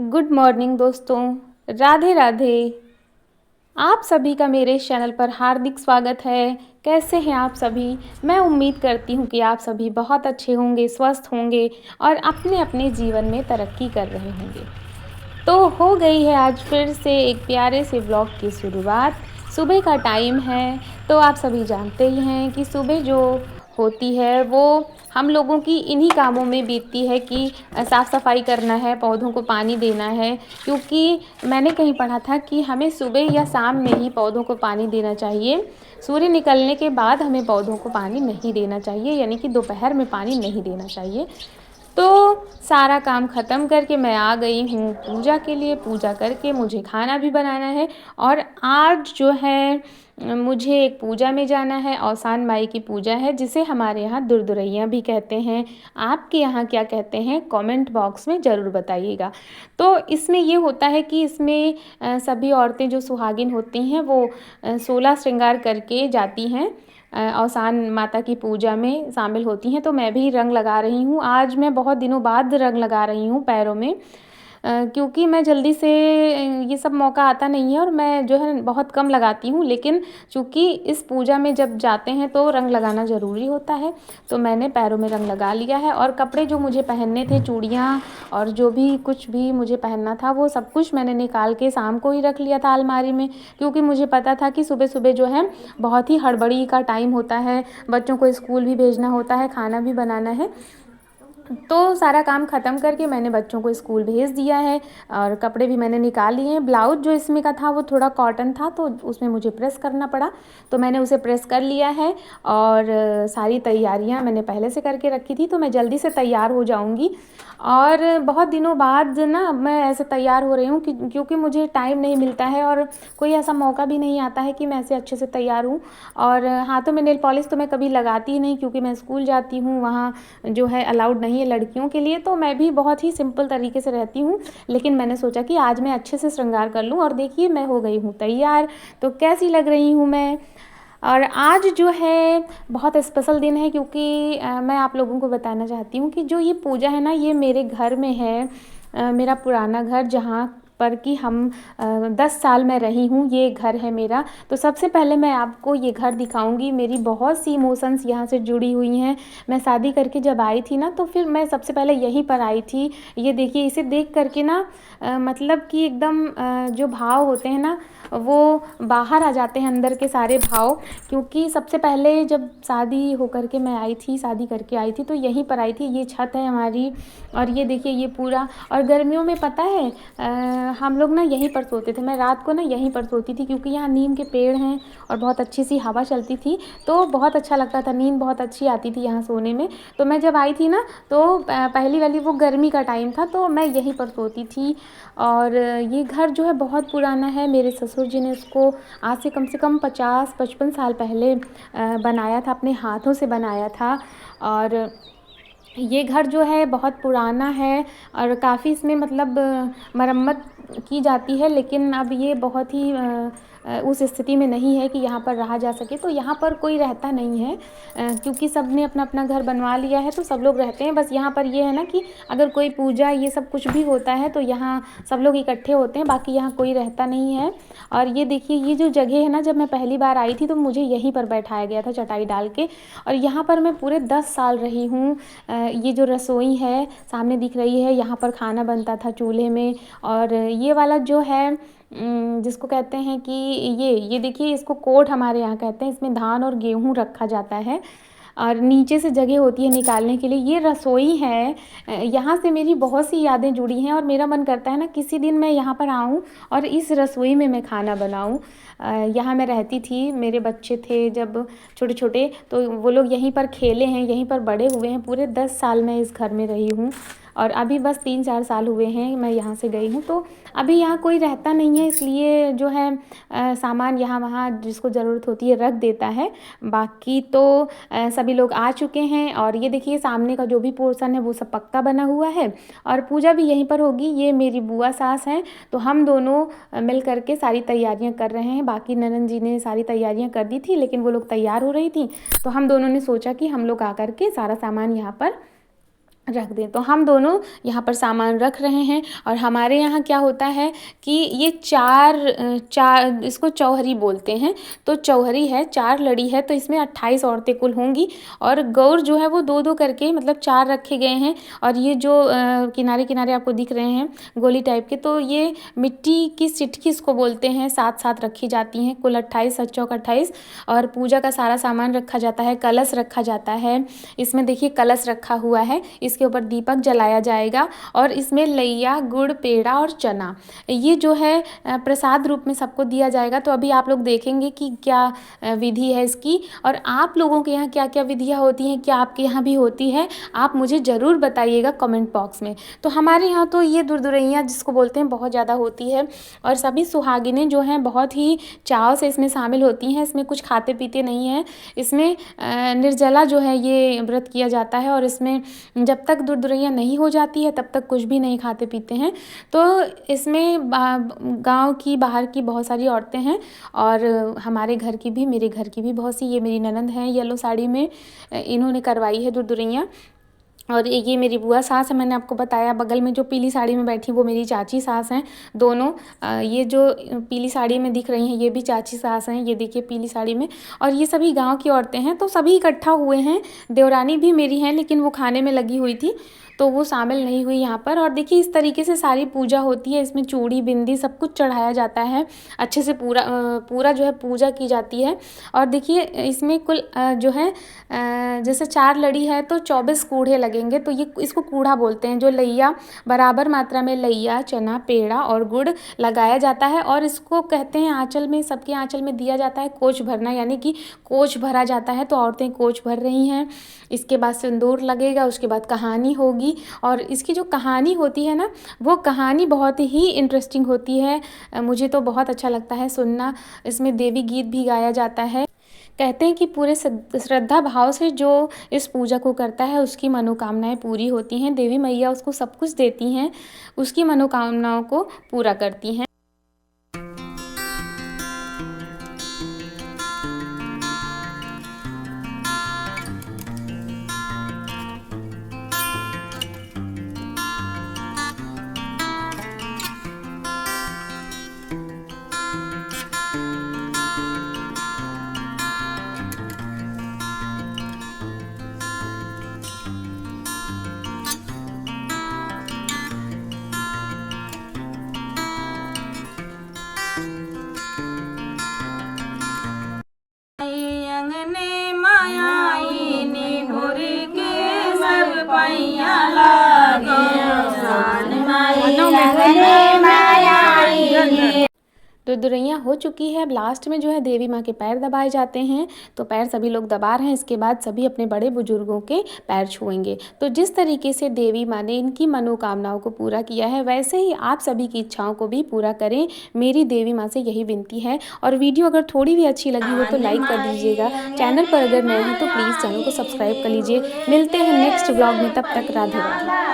Good morning दोस्तों। राधे राधे। आप सभी का मेरे चैनल पर हार्दिक स्वागत है। कैसे हैं आप सभी? मैं उम्मीद करती हूँ कि आप सभी बहुत अच्छे होंगे, स्वस्थ होंगे और अपने अपने जीवन में तरक्की कर रहे होंगे। तो हो गई है आज फिर से एक प्यारे से व्लॉग की शुरुआत। सुबह का टाइम है, तो आप सभी जानते ही हैं कि सुबह जो होती है वो हम लोगों की इन्हीं कामों में बीतती है कि साफ़ सफाई करना है, पौधों को पानी देना है। क्योंकि मैंने कहीं पढ़ा था कि हमें सुबह या शाम में ही पौधों को पानी देना चाहिए। सूर्य निकलने के बाद हमें पौधों को पानी नहीं देना चाहिए, यानी कि दोपहर में पानी नहीं देना चाहिए। तो सारा काम ख़त्म करके मैं आ गई हूँ पूजा के लिए। पूजा करके मुझे खाना भी बनाना है और आज जो है मुझे एक पूजा में जाना है। औसान माई की पूजा है, जिसे हमारे यहाँ दुरदुरैयाँ भी कहते हैं। आपके यहाँ क्या कहते हैं? कमेंट बॉक्स में ज़रूर बताइएगा। तो इसमें ये होता है कि इसमें सभी औरतें जो सुहागिन होती हैं वो 16 श्रृंगार करके जाती हैं, औसान माता की पूजा में शामिल होती हैं। तो मैं भी रंग लगा रही हूँ। आज मैं बहुत दिनों बाद रंग लगा रही हूँ पैरों में, क्योंकि मैं जल्दी से ये सब मौका आता नहीं है और मैं जो है बहुत कम लगाती हूँ। लेकिन चूँकि इस पूजा में जब जाते हैं तो रंग लगाना ज़रूरी होता है, तो मैंने पैरों में रंग लगा लिया है। और कपड़े जो मुझे पहनने थे, चूड़ियाँ और जो भी कुछ भी मुझे पहनना था, वो सब कुछ मैंने निकाल के शाम को ही रख लिया था अलमारी में। क्योंकि मुझे पता था कि सुबह सुबह जो है बहुत ही हड़बड़ी का टाइम होता है, बच्चों को स्कूल भी भेजना होता है, खाना भी बनाना है। तो सारा काम ख़त्म करके मैंने बच्चों को स्कूल भेज दिया है और कपड़े भी मैंने निकाल लिए हैं। ब्लाउज़ जो इसमें का था वो थोड़ा कॉटन था, तो उसमें मुझे प्रेस करना पड़ा, तो मैंने उसे प्रेस कर लिया है। और सारी तैयारियां मैंने पहले से करके रखी थी, तो मैं जल्दी से तैयार हो जाऊंगी। और बहुत दिनों बाद ना मैं ऐसे तैयार हो रही हूँ क्योंकि मुझे टाइम नहीं मिलता है और कोई ऐसा मौका भी नहीं आता है कि मैं ऐसे अच्छे से तैयार हूँ। और हाथों में नेल पॉलिश तो मैं कभी लगाती ही नहीं, क्योंकि मैं स्कूल जाती हूँ, वहाँ जो है अलाउड नहीं है लड़कियों के लिए। तो मैं भी बहुत ही सिंपल तरीके से रहती हूँ। लेकिन मैंने सोचा कि आज मैं अच्छे से श्रृंगार कर लूँ, और देखिए मैं हो गई हूँ तैयार। तो कैसी लग रही हूँ मैं? और आज जो है बहुत स्पेशल दिन है, क्योंकि मैं आप लोगों को बताना चाहती हूँ कि जो ये पूजा है ना, ये मेरे घर में है। मेरा पुराना घर, जहाँ पर कि हम 10 साल मैं रही हूँ, ये घर है मेरा। तो सबसे पहले मैं आपको ये घर दिखाऊंगी। मेरी बहुत सी इमोशंस यहाँ से जुड़ी हुई हैं। मैं शादी करके जब आई थी ना, तो फिर मैं सबसे पहले यहीं पर आई थी। ये देखिए, इसे देख करके ना मतलब कि एकदम जो भाव होते हैं ना, वो बाहर आ जाते हैं, अंदर के सारे भाव। क्योंकि सबसे पहले जब शादी होकर के मैं आई थी, शादी करके आई थी, तो यहीं पर आई थी। ये छत है हमारी, और ये देखिए ये पूरा। और गर्मियों में पता है हम लोग ना यहीं पर सोते थे। मैं रात को ना यहीं पर सोती थी, क्योंकि यहाँ नीम के पेड़ हैं और बहुत अच्छी सी हवा चलती थी, तो बहुत अच्छा लगता था। नींद बहुत अच्छी आती थी यहाँ सोने में। तो मैं जब आई थी ना, तो पहली वाली वो गर्मी का टाइम था, तो मैं यहीं पर सोती थी। और ये घर जो है बहुत पुराना है। मेरे ससुर जी ने इसको आज से कम 50-55 साल पहले बनाया था, अपने हाथों से बनाया था। और ये घर जो है बहुत पुराना है और काफ़ी इसमें मतलब मरम्मत की जाती है। लेकिन अब ये बहुत ही उस स्थिति में नहीं है कि यहाँ पर रहा जा सके। तो यहाँ पर कोई रहता नहीं है, क्योंकि सब ने अपना अपना घर बनवा लिया है, तो सब लोग रहते हैं। बस यहाँ पर ये है ना कि अगर कोई पूजा ये सब कुछ भी होता है, तो यहाँ सब लोग इकट्ठे होते हैं, बाकी यहाँ कोई रहता नहीं है। और ये देखिए, ये जो जगह है ना, जब मैं पहली बार आई थी तो मुझे यहीं पर बैठाया गया था चटाई डाल के, और यहाँ पर मैं पूरे 10 साल रही हूँ। ये जो रसोई है सामने दिख रही है, यहाँ पर खाना बनता था चूल्हे में। और ये वाला जो है जिसको कहते हैं कि ये देखिए, इसको कोट हमारे यहाँ कहते हैं। इसमें धान और गेहूँ रखा जाता है, और नीचे से जगह होती है निकालने के लिए। ये रसोई है। यहाँ से मेरी बहुत सी यादें जुड़ी हैं, और मेरा मन करता है ना किसी दिन मैं यहाँ पर आऊँ और इस रसोई में मैं खाना बनाऊँ। यहाँ मैं रहती थी, मेरे बच्चे थे जब छोटे छोटे, तो वो लोग यहीं पर खेले हैं, यहीं पर बड़े हुए हैं। पूरे 10 साल मैं इस घर में रही हूँ, और अभी बस 3-4 साल हुए हैं मैं यहाँ से गई हूँ। तो अभी यहाँ कोई रहता नहीं है, इसलिए जो है सामान यहाँ वहाँ जिसको ज़रूरत होती है रख देता है। बाकी तो सभी लोग आ चुके हैं। और ये देखिए, सामने का जो भी पोर्शन है वो सब पक्का बना हुआ है, और पूजा भी यहीं पर होगी। ये मेरी बुआ सास हैं, तो हम दोनों मिल करके सारी तैयारियां कर रहे हैं। बाकी ननद जी ने सारी तैयारियां कर दी थी, लेकिन वो लोग तैयार हो रही थी, तो हम दोनों ने सोचा कि हम लोग आकर के सारा सामान यहाँ पर रख दें। तो हम दोनों यहाँ पर सामान रख रहे हैं और हमारे यहाँ क्या होता है कि ये चार इसको चौहरी बोलते हैं। तो चौहरी है, 4 लड़ी है, तो इसमें 28 औरतें कुल होंगी और गौर जो है वो 2-2 करके मतलब 4 रखे गए हैं। और ये जो किनारे-किनारे आपको दिख रहे हैं गोली टाइप के, तो ये मिट्टी की सिटकी इसको बोलते हैं, साथ-साथ रखी जाती हैं। कुल 28 7 चौक 28 और पूजा का सारा सामान रखा जाता है, कलश रखा जाता है। इसमें देखिए कलश रखा हुआ है, इसके ऊपर दीपक जलाया जाएगा और इसमें लैया, गुड़, पेड़ा और चना ये जो है प्रसाद रूप में सबको दिया जाएगा। तो अभी आप लोग देखेंगे कि क्या विधि है इसकी और आप लोगों के यहाँ क्या-क्या विधियाँ होती हैं, क्या आपके यहाँ भी होती है, आप मुझे ज़रूर बताइएगा कमेंट बॉक्स में। तो हमारे यहाँ तो ये दुरदुरैया जिसको बोलते हैं बहुत ज़्यादा होती है और सभी सुहागिनें जो हैं बहुत ही चाव से इसमें शामिल होती हैं। इसमें कुछ खाते पीते नहीं हैं, इसमें निर्जला जो है ये व्रत किया जाता है और इसमें जब तक दुरदुरैया नहीं हो जाती है तब तक कुछ भी नहीं खाते पीते हैं। तो इसमें गाँव की, बाहर की बहुत सारी औरतें हैं और हमारे घर की भी, मेरे घर की भी बहुत सी, ये मेरी ननंद हैं येलो साड़ी में, इन्होंने करवाई है दुरदुरैया। और ये मेरी बुआ सास है, मैंने आपको बताया। बगल में जो पीली साड़ी में बैठी वो मेरी चाची सास हैं दोनों। ये जो पीली साड़ी में दिख रही हैं ये भी चाची सास हैं, ये देखिए पीली साड़ी में। और ये सभी गांव की औरतें हैं, तो सभी इकट्ठा हुए हैं। देवरानी भी मेरी हैं लेकिन वो खाने में लगी हुई थी तो वो शामिल नहीं हुई यहाँ पर। और देखिए इस तरीके से सारी पूजा होती है, इसमें चूड़ी, बिंदी सब कुछ चढ़ाया जाता है, अच्छे से पूरा जो है पूजा की जाती है। और देखिए इसमें कुल जो है जैसे 4 लड़ी है तो 24 कूढ़े लगेंगे, तो ये इसको कूढ़ा बोलते हैं। जो लैया, बराबर मात्रा में लैया, चना, पेड़ा और गुड़ लगाया जाता है और इसको कहते हैं आंचल में, सबके आंचल में दिया जाता है कोच भरना, यानी कि कोच भरा जाता है। तो औरतें कोच भर रही हैं, इसके बाद सिंदूर लगेगा, उसके बाद कहानी होगी। और इसकी जो कहानी होती है ना, वो कहानी बहुत ही इंटरेस्टिंग होती है, मुझे तो बहुत अच्छा लगता है सुनना। इसमें देवी गीत भी गाया जाता है। कहते हैं कि पूरे श्रद्धा भाव से जो इस पूजा को करता है उसकी मनोकामनाएं पूरी होती हैं। देवी मैया उसको सब कुछ देती हैं, उसकी मनोकामनाओं को पूरा करती हैं। अंगने मायाई निहुर के सब पैया लागे सान माई अंगने मायाई। दुरदुरैया हो चुकी है। अब लास्ट में जो है देवी माँ के पैर दबाए जाते हैं, तो पैर सभी लोग दबा रहे हैं। इसके बाद सभी अपने बड़े बुजुर्गों के पैर छुएंगे। तो जिस तरीके से देवी माँ ने इनकी मनोकामनाओं को पूरा किया है, वैसे ही आप सभी की इच्छाओं को भी पूरा करें, मेरी देवी माँ से यही विनती है। और वीडियो अगर थोड़ी भी अच्छी लगी हो तो लाइक कर दीजिएगा। चैनल पर अगर नए हैं तो प्लीज़ चैनल को सब्सक्राइब कर लीजिए। मिलते हैं नेक्स्ट ब्लॉग में, तब तक राधे राधे।